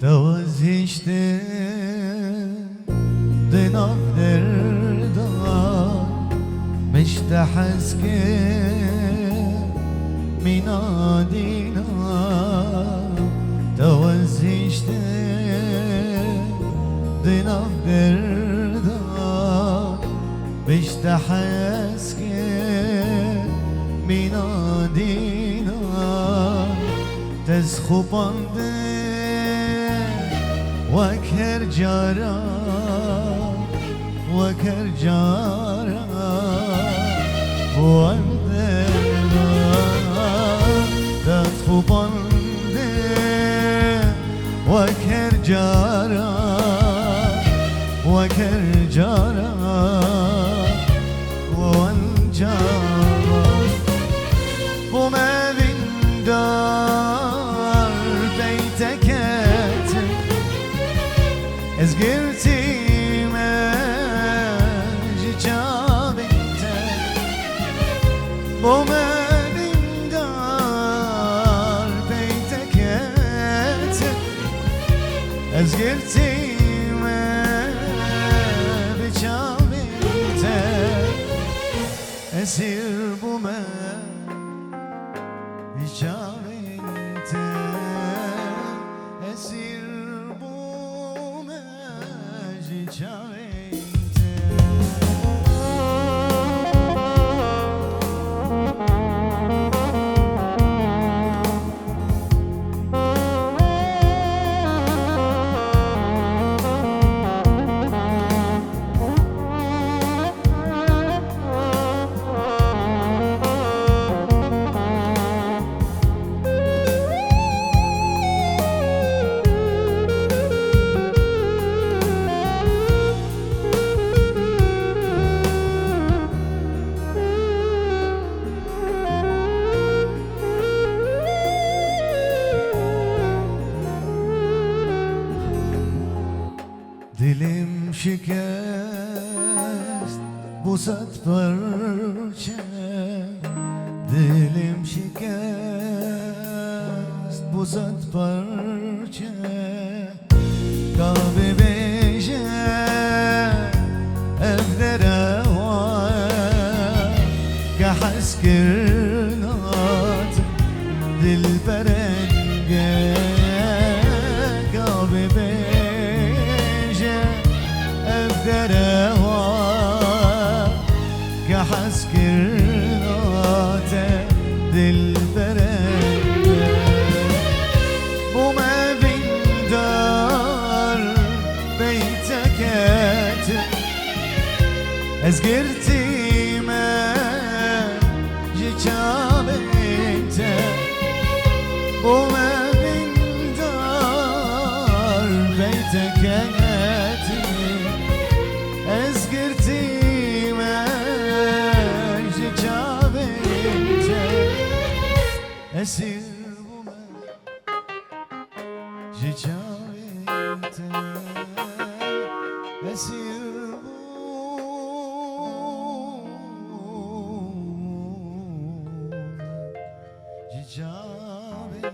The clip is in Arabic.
توزهشته دناف دردار مشتحسكي منادينا توزهشته دناف دردار مشتحسكي منادينا تزخبانده وكر جارا وكر جارا واندرا تدخو بانده وكر جارا وكر جارا وانجارا وما بندار بيتك از گرتی مجی چابیته بومدیم دار بیتکت از گرتی مجی چابیته اسیر بومدی چابیته اسیر Dilim şikest bu sad parça Dilim şikest bu sad parça Kalbi beje evdere var Kahaskirnat dilberenge Kalbi beje دروا كحسكرات دل برنگ وما بندار بيتكت ازقرتي ما جيتشابت وما بندار بيتكت Esir buma Jicavete Esir buma Jicavete